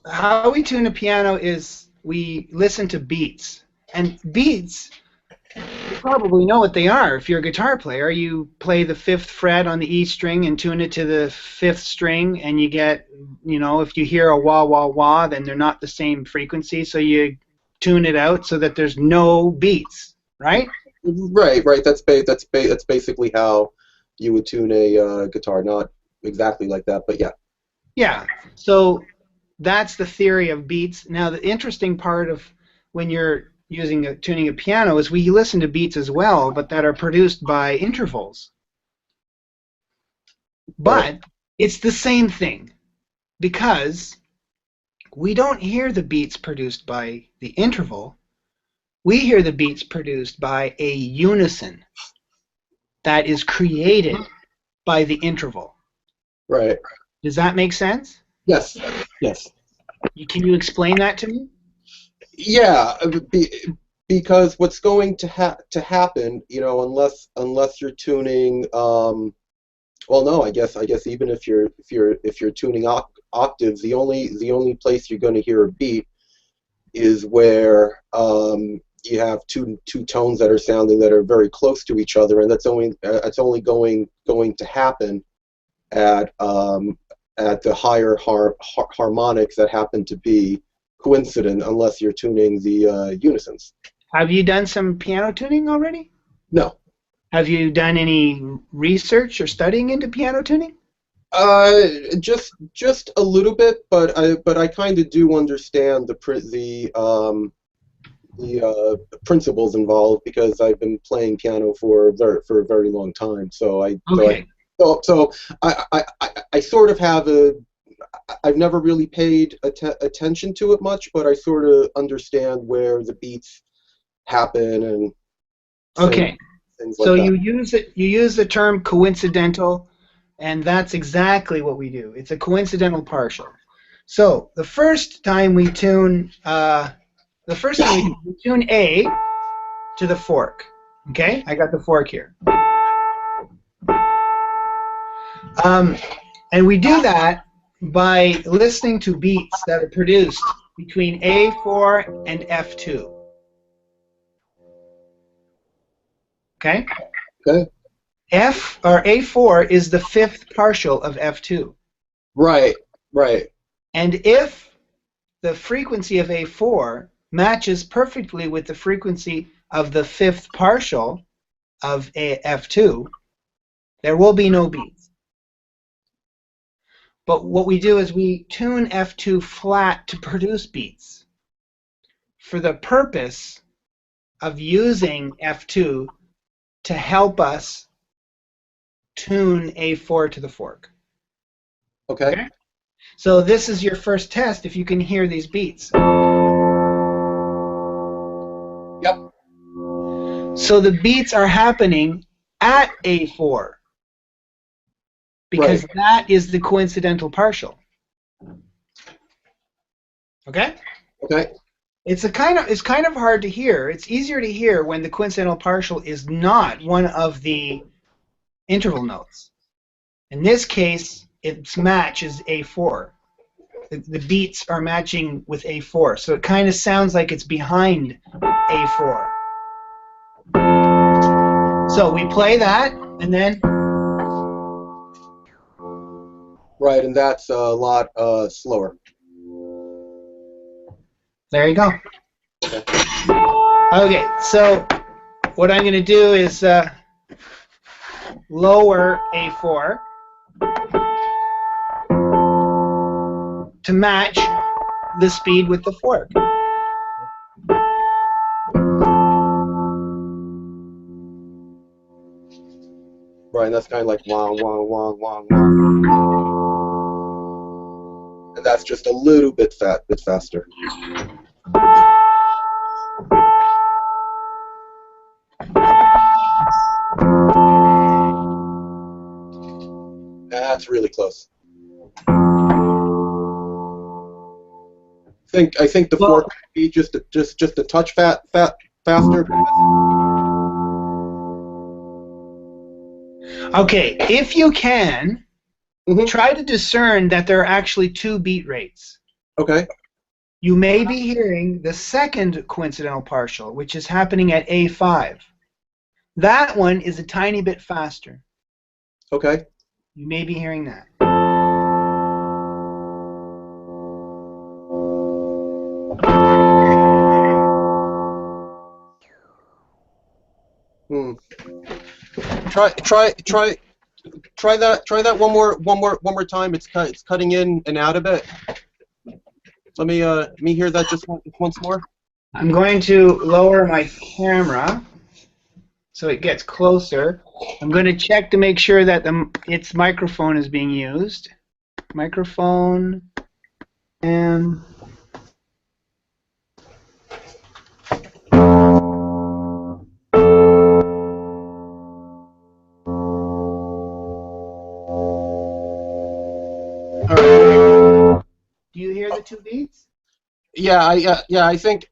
how we tune a piano is we listen to beats. And beats, you probably know what they are. If you're a guitar player, you play the fifth fret on the E string and tune it to the fifth string, and you get, if you hear a wah, wah, wah, then they're not the same frequency, so you tune it out so that there's no beats, right? Right, right. That's basically how you would tune a guitar. Not exactly like that, but yeah. Yeah. So that's the theory of beats. Now, the interesting part of when you're tuning a piano is we listen to beats as well, but that are produced by intervals. Right. But it's the same thing because we don't hear the beats produced by the interval. We hear the beats produced by a unison that is created by the interval. Right. Does that make sense? Yes. Yes. Can you explain that to me? Yeah. Because what's going to happen, unless you're tuning, well, no, I guess even if you're tuning octaves, the only place you're going to hear a beat is where you have two tones that are sounding that are very close to each other, and that's only going to happen at the higher harmonics that happen to be coincident, unless you're tuning the unisons. Have you done some piano tuning already? No. Have you done any research or studying into piano tuning? Just a little bit, but I kind of do understand the principles involved because I've been playing piano for a very long time. So I so I Okay. so, so I sort of have I've never really paid attention to it much, but I sort of understand where the beats happen and things, Okay. things So like that. you use the term coincidental, and that's exactly what we do. It's a coincidental partial. So the first thing we tune A to the fork. Okay, I got the fork here. Um, and we do that by listening to beats that are produced between A4 and F2. Okay? Okay. F or A4 is the fifth partial of F2. Right. Right. And if the frequency of A4 matches perfectly with the frequency of the fifth partial of F2, there will be no beats. But what we do is we tune F2 flat to produce beats for the purpose of using F2 to help us tune A4 to the fork. Okay. Okay? So this is your first test if you can hear these beats. Yep. So the beats are happening at A4 because Right. that is the coincidental partial. Okay? Okay. It's kind of hard to hear. It's easier to hear when the coincidental partial is not one of the interval notes. In this case, its match is A4. The beats are matching with A4, so it kind of sounds like it's behind A4. So we play that, and then Right, and that's a lot slower. there you go. Okay. Okay, so what I'm going to do is lower A4 to match the speed with the fork. Right, and that's kind of like wah wah wah wah wah, and that's just a little bit faster. That's really close. I think the Well, fork could be just a touch faster. okay, if you can, Hmm. try to discern that there are actually two beat rates. Okay. You may be hearing the second coincidental partial, which is happening at A5. That one is a tiny bit faster. Okay. You may be hearing that. Hmm. Try that one more time. It's cutting in and out a bit. Let me hear that just once more. I'm going to lower my camera so it gets closer. I'm going to check to make sure that its microphone is being used. Microphone and all right. Do you hear the two beats? Yeah, I think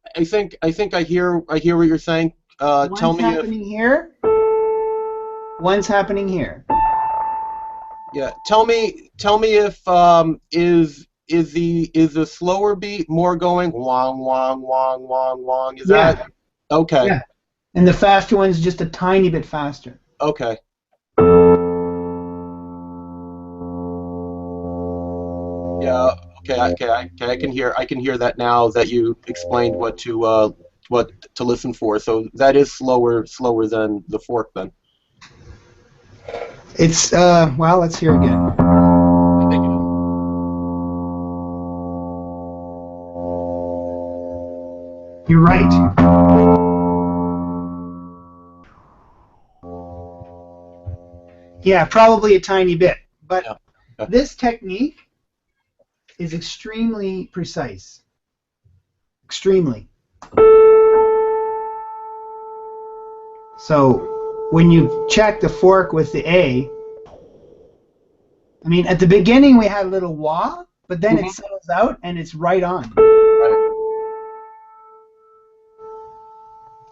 I hear what you're saying. Tell One's me if happening here. One's happening here. yeah, tell me if is the slower beat more going wong wong wong wong wong? Is Yeah, that okay? yeah. And the faster one's just a tiny bit faster. Okay. Yeah. Okay. I can hear that now that you explained what to listen for. So that is slower than the fourth then. It's well, let's hear again. I think it is. You're right. Yeah, probably a tiny bit. But Yeah. Yeah. this technique is extremely precise. Extremely. So when you check the fork with the A, I mean, at the beginning we had a little wah, but then it Mhm. settles out and it's right on. Right.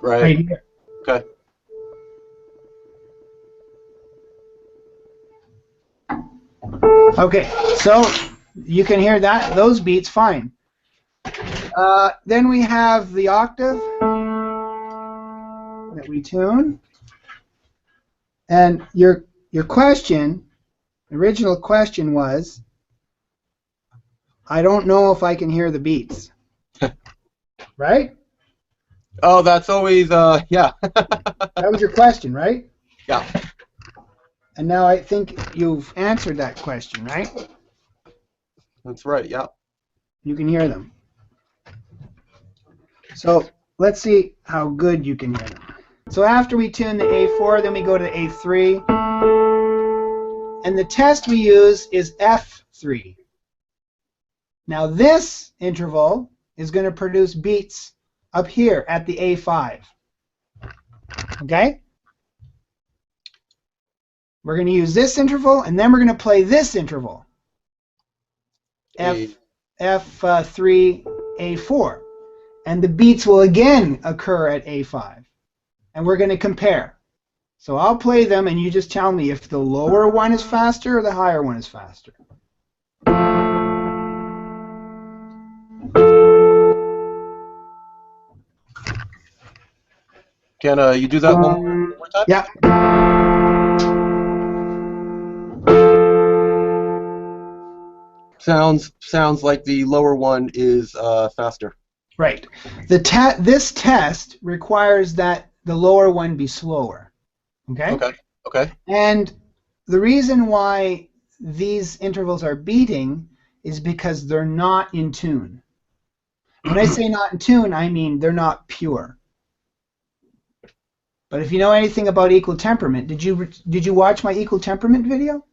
Right. Right here. Okay. Okay, so you can hear those beats fine. Then we have the octave that we tune. And your question, original question was, I don't know if I can hear the beats. Right? Oh, that's always yeah. That was your question, right? Yeah. And now I think you've answered that question, right? That's right. Yeah. You can hear them. So let's see how good you can hear them. So after we tune the A4, then we go to A3. And the test we use is F3. Now this interval is going to produce beats up here at the A5. Okay? We're going to use this interval, and then we're going to play this interval. A, F3, A4. And the beats will again occur at A5. And we're going to compare. So I'll play them, and you just tell me if the lower one is faster or the higher one is faster. can you do that one more time? Yeah. Sounds like the lower one is faster. Right. This test requires that the lower one be slower. Okay? Okay. Okay. And the reason why these intervals are beating is because they're not in tune. When I say not in tune, I mean they're not pure. But if you know anything about equal temperament, did you watch my equal temperament video?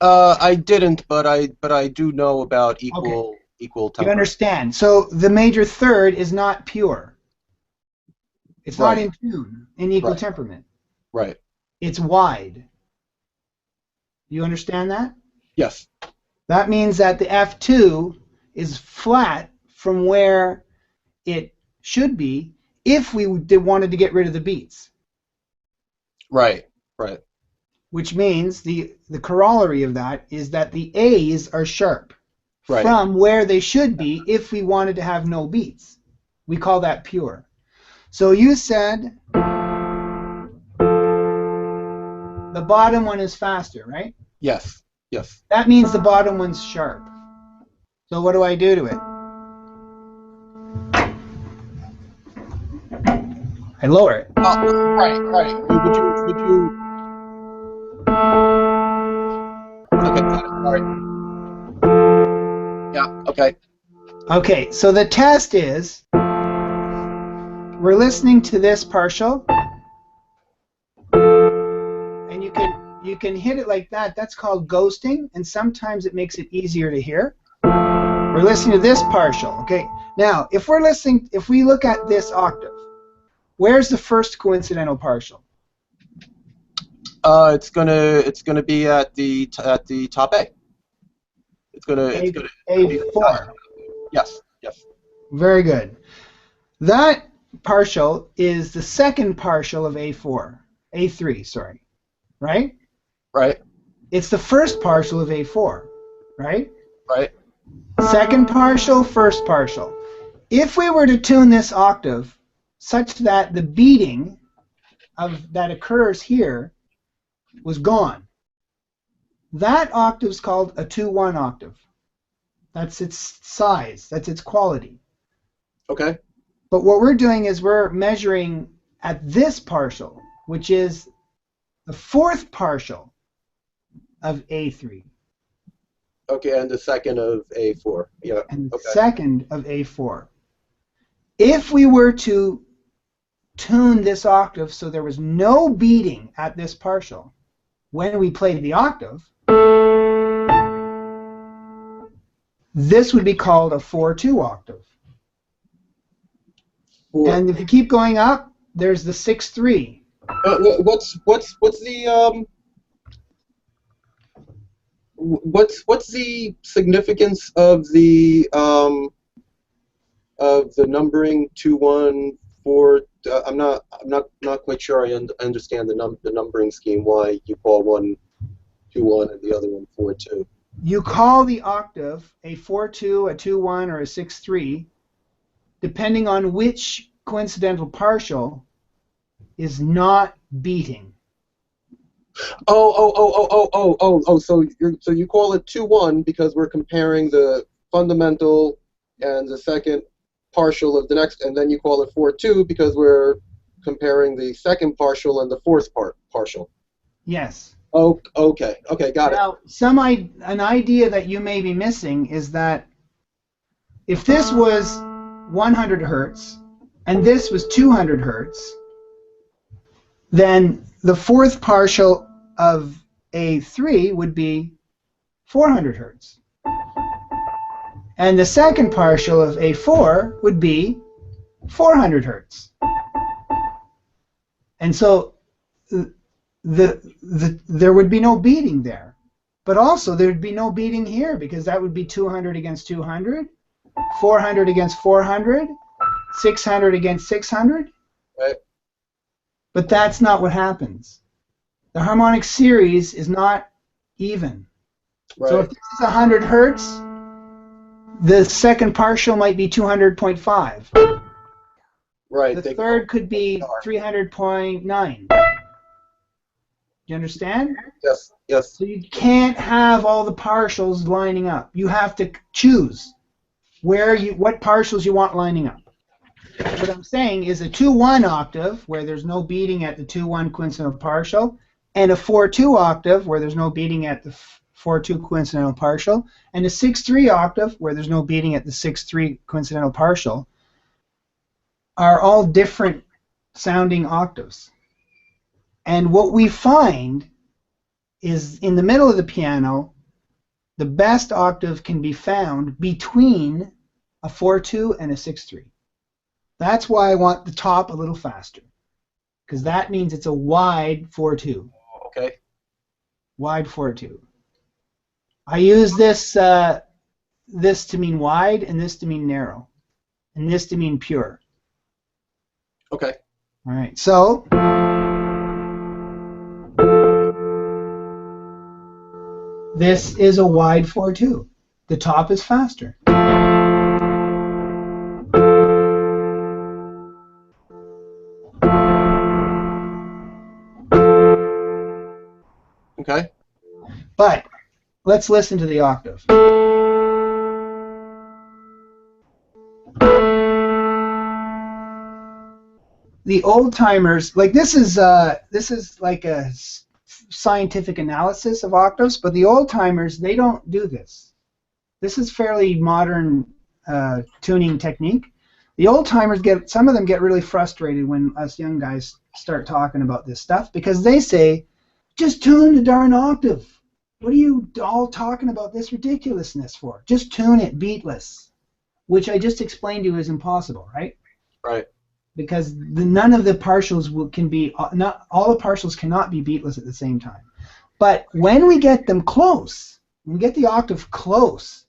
I didn't, but I do know about Okay. equal You temperament. understand. So the major third is not pure. It's not Right. in tune in equal Right. temperament. Right. It's wide. You understand that? Yes. That means that the F2 is flat from where it should be if we wanted to get rid of the beats, Right. Right. which means the corollary of that is that the A's are sharp. Right. from where they should be if we wanted to have no beats. We call that pure. So you said the bottom one is faster, right? Yes. Yes. That means the bottom one's sharp. So what do I do to it? I lower it. Right. Right. Would you? Okay. Got it. All right. Yeah. Okay. Okay, so the test is we're listening to this partial, and you can hit it like that. That's called ghosting, and sometimes it makes it easier to hear. We're listening to this partial. Okay. Now, if we look at this octave, where's the first coincidental partial? It's gonna be at the top A. It's gonna be A4. yes. Yes. Very good. That partial is the second partial of A4. A3, sorry. Right? Right. It's the first partial of A4. Right? Right. Second partial, first partial. If we were to tune this octave such that the beating that occurs here was gone, that octave is called a 2-1 octave. That's its size. That's its quality. Okay. But what we're doing is we're measuring at this partial, which is the fourth partial of A3. Okay, and the second of A4. Yeah. And the Okay. second of A4. If we were to tune this octave so there was no beating at this partial when we played the octave, this would be called a 4-2 octave. And if you keep going up, there's the 6-3. What's the what's the significance of the numbering 2-1 4? I'm not quite sure I understand the numbering scheme. Why you call one 2-1 and the other one 4-2? You call the octave a 4-2, a 2-1, or a 6-3, depending on which coincidental partial is not beating. Oh. So you call it 2-1 because we're comparing the fundamental and the second partial of the next, and then you call it 4-2 because we're comparing the second partial and the fourth partial. Yes. Oh, okay, got it. Now, an idea that you may be missing is that if this was 100 hertz and this was 200 hertz, then the fourth partial of A3 would be 400 hertz. And the second partial of A4 would be 400 hertz. And so there would be no beating there. But also there would be no beating here because that would be 200 against 200, 400 against 400, 600 against 600. Right. But that's not what happens. The harmonic series is not even. Right. So if this is 100 hertz, the second partial might be 200.5. Right. The third could be 300.9. You understand? Yes. Yes. So you can't have all the partials lining up. You have to choose what partials you want lining up. What I'm saying is a 2-1 octave where there's no beating at the 2-1 coincidental partial, and a 4-2 octave where there's no beating at the 4-2 coincidental partial, and a 6-3 octave where there's no beating at the 6-3 coincidental partial are all different sounding octaves. And what we find is in the middle of the piano, the best octave can be found between a 4-2 and a 6-3. That's why I want the top a little faster, because that means it's a wide 4-2. Okay. Wide 4-2. I use this this to mean wide, and this to mean narrow, and this to mean pure. Okay. All right. So this is a wide 4-2. The top is faster. Okay. But let's listen to the octave. The old timers, like this is like a scientific analysis of octaves, but the old timers, they don't do this. This is fairly modern tuning technique. The old timers some of them get really frustrated when us young guys start talking about this stuff because they say, just tune the darn octave. What are you all talking about this ridiculousness for? Just tune it beatless, which I just explained to you is impossible, right? Right. Because none of the partials can be, not all the partials cannot be beatless at the same time. But when we get them close, when we get the octave close,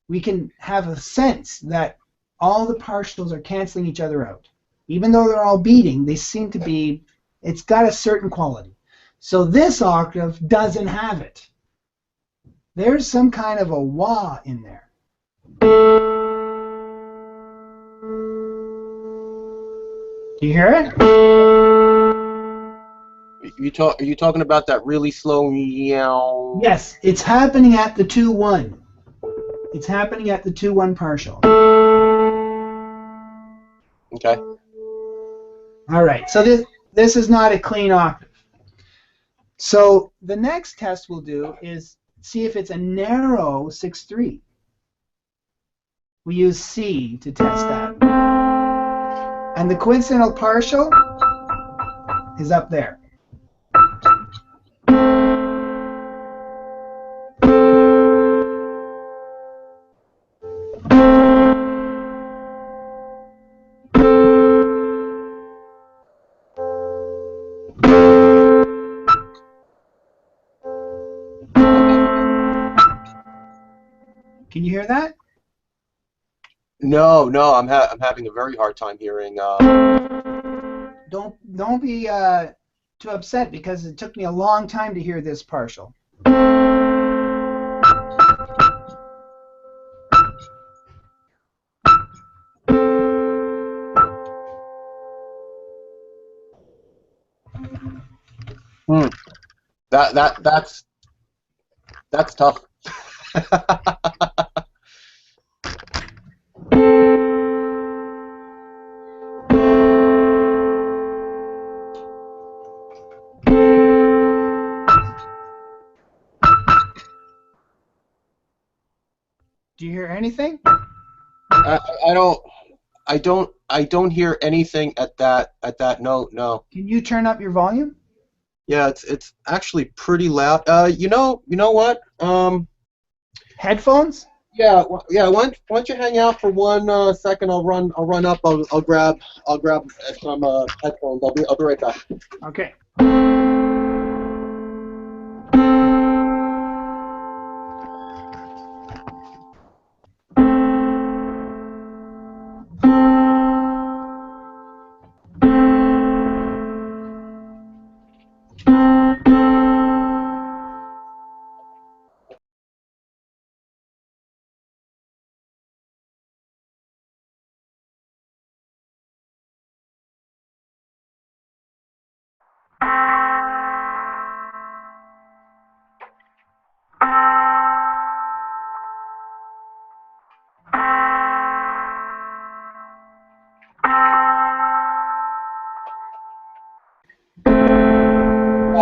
we can have a sense that all the partials are canceling each other out. Even though they're all beating, they seem to be, it's got a certain quality. So this octave doesn't have it. There's some kind of a wah in there. Do you hear it? Are you talking about that really slow meow? Yes, it's happening at the 2-1. It's happening at the 2-1 partial. Okay. All right, so this is not a clean octave. So the next test we'll do is see if it's a narrow 6-3. We use C to test that. And the coincidental partial is up there. Can you hear that? No, I'm having a very hard time hearing. Don't be too upset because it took me a long time to hear this partial. That's tough. Do you hear anything? I don't hear anything at that note. No. Can you turn up your volume? Yeah, it's actually pretty loud. You know what? Headphones? Yeah. Why don't you hang out for 1 second? I'll run up. I'll grab some headphones. I'll be right back. Okay.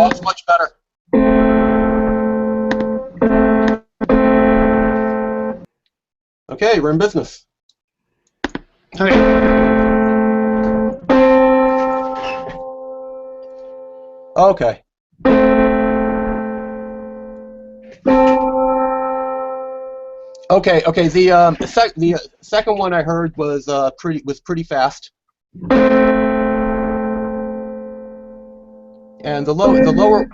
Oh, it's much better. Okay, we're in business. Okay. Okay. Okay. The second one I heard was pretty fast, and the lower.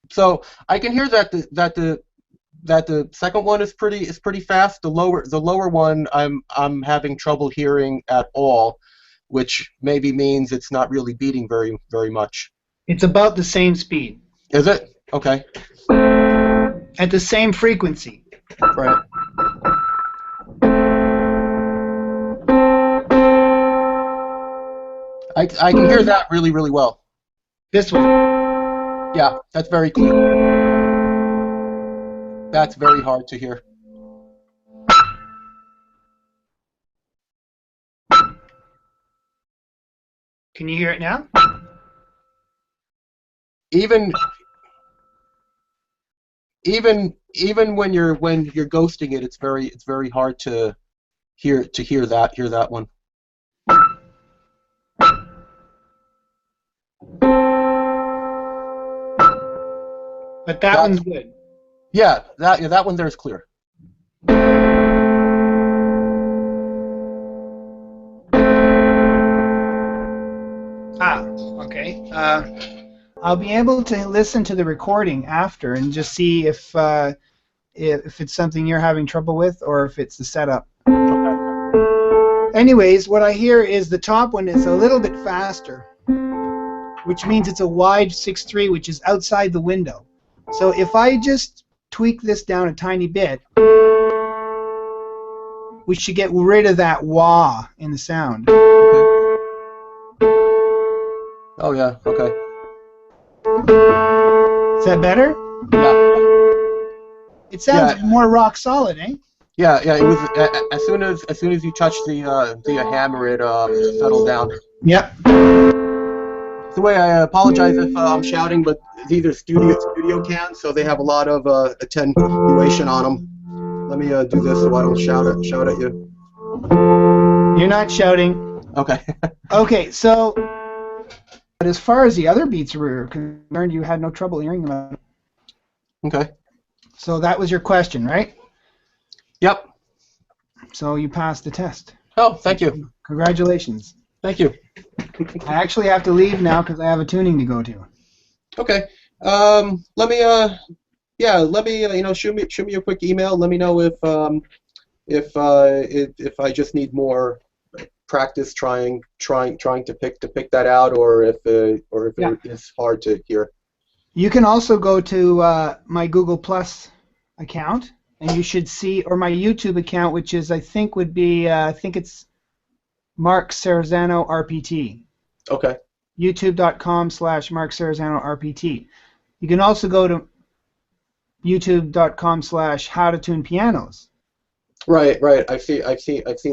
So I can hear that the second one is pretty fast. The lower one I'm having trouble hearing at all, which maybe means it's not really beating very much. It's about the same speed. Is it? Okay. At the same frequency. Right. I can hear that really, really well. This one. Yeah, that's very clear. That's very hard to hear. Can you hear it now? Even even when you're ghosting it, it's very hard to hear that one. But that one's good. Yeah, that one there is clear. Ah, okay. I'll be able to listen to the recording after and just see if it's something you're having trouble with or if it's the setup. Anyways, what I hear is the top one is a little bit faster, which means it's a wide 6/3, which is outside the window. So if I just tweak this down a tiny bit, we should get rid of that wah in the sound. Oh yeah, okay. Is that better? Yeah. It sounds more rock solid, eh? Yeah, yeah. It was as soon as you touch the hammer, it settled down. Yep. The way I apologize if I'm shouting, but these are studio cans, so they have a lot of attenuation on them. Let me do this so I don't shout at you. You're not shouting. Okay. Okay, so but as far as the other beats were concerned, you had no trouble hearing them. Okay. So that was your question, right? Yep. So you passed the test. Oh, thank you. Congratulations. Thank you. I actually have to leave now because I have a tuning to go to. Okay. Let me shoot me a quick email. Let me know if I just need more practice trying to pick that out, or if it is hard to hear. You can also go to my Google Plus account, and you should see, or my YouTube account, which is I think it's Mark Ceresano RPT. Okay. YouTube.com/Mark Ceresano RPT. You can also go to YouTube.com/How to Tune Pianos. Right. I've seen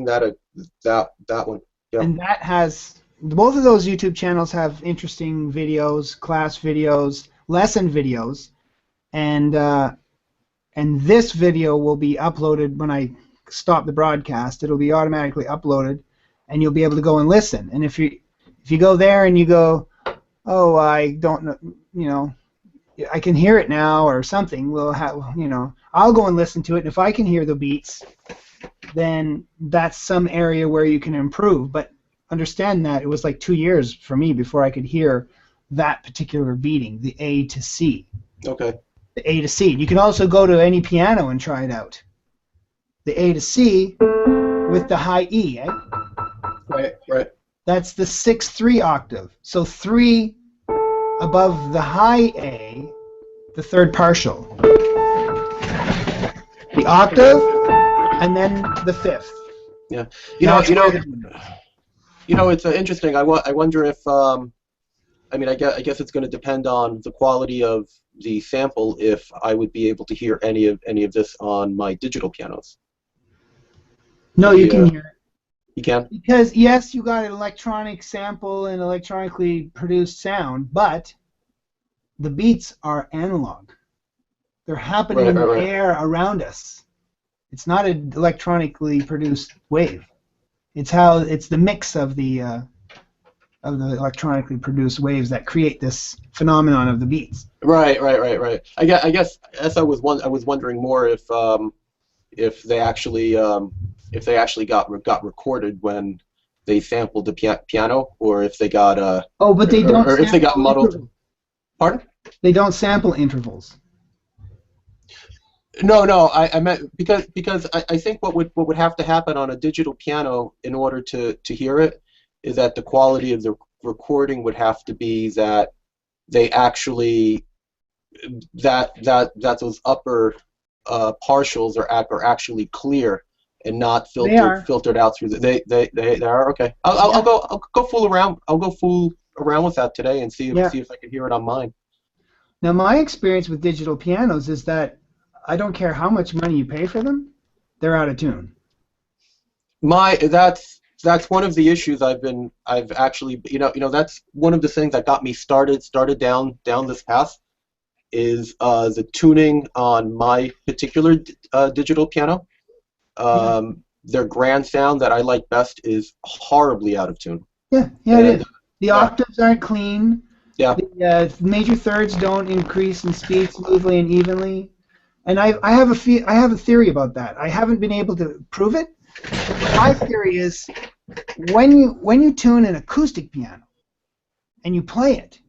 that one. Yeah. And that has both of those YouTube channels have interesting videos, class videos, lesson videos, and this video will be uploaded when I stop the broadcast. It'll be automatically uploaded, and you'll be able to go and listen. And if you go there and you go, oh, I don't know, I can hear it now or something, I'll go and listen to it, and if I can hear the beats, then that's some area where you can improve. But understand that it was like 2 years for me before I could hear that particular beating, the A to C. Okay. The A to C. You can also go to any piano and try it out. The A to C with the high E, eh? Right. That's the 6/3 octave. So 3 above the high A, the third partial. The octave, and then the fifth. Yeah. It's interesting. I wonder if I guess it's going to depend on the quality of the sample if I would be able to hear any of this on my digital pianos. No, you can hear it. You can? Because, yes, you got an electronic sample and electronically produced sound, but the beats are analog. They're happening in the air around us. It's not an electronically produced wave. It's the mix of the electronically produced waves that create this phenomenon of the beats. Right. I guess as I was wondering more if they actually got recorded when they sampled the piano, or if they got but they don't. Or if they got muddled. Intervals. Pardon? They don't sample intervals. No. I meant because I think what would have to happen on a digital piano in order to hear it is that the quality of the recording would have to be that they actually that those upper partials are actually clear, and not They are. filtered out through the they are okay. Yeah. I'll go fool around. I'll go fool around with that today and Yeah. see if I can hear it on mine. Now, my experience with digital pianos is that I don't care how much money you pay for them, they're out of tune. My that's one of the issues I've actually that's one of the things that got me started down this path is the tuning on my particular digital piano. Yeah. Their grand sound that I like best is horribly out of tune. Yeah. Yeah, it And is. The yeah, octaves aren't clean. yeah. The major thirds don't increase in speed smoothly and evenly. And I have a theory about that. I haven't been able to prove it. But my theory is when you tune an acoustic piano and you play it,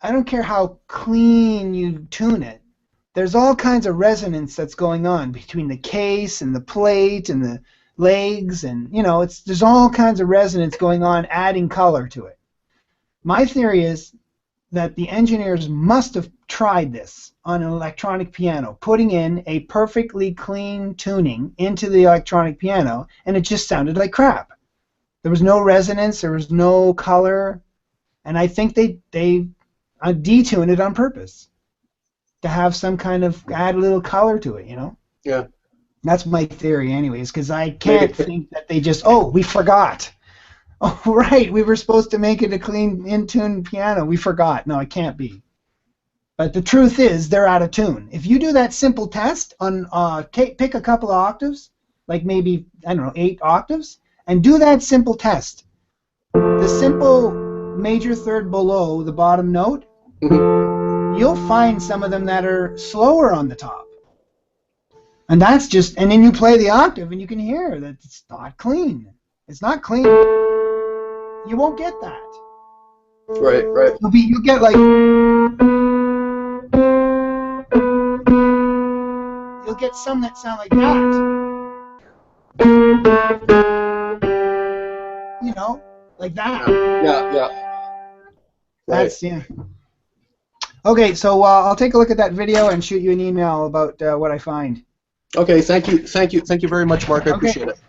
I don't care how clean you tune it. There's all kinds of resonance that's going on between the case and the plate and the legs, and there's all kinds of resonance going on, adding color to it. My theory is that the engineers must have tried this on an electronic piano, putting in a perfectly clean tuning into the electronic piano, and it just sounded like crap. There was no resonance, there was no color, and I think they detuned it on purpose to have some kind of add a little color to it. Yeah. That's my theory, anyways, because I Maybe. can't think that they just we forgot. Oh, right, we were supposed to make it a clean, in-tune piano. We forgot. No, it can't be. But the truth is, they're out of tune. If you do that simple test on, pick a couple of octaves, like maybe, I don't know, 8 octaves, and do that simple test. The simple major third below the bottom note, you'll find some of them that are slower on the top. And then you play the octave, and you can hear that it's not clean. It's not clean. You won't get that. Right, right. You'll get like you'll get some that sound like that. Like that. Yeah, yeah. Right. That's yeah. Okay, so I'll take a look at that video and shoot you an email about what I find. Okay, thank you very much, Mark. I Okay. appreciate it.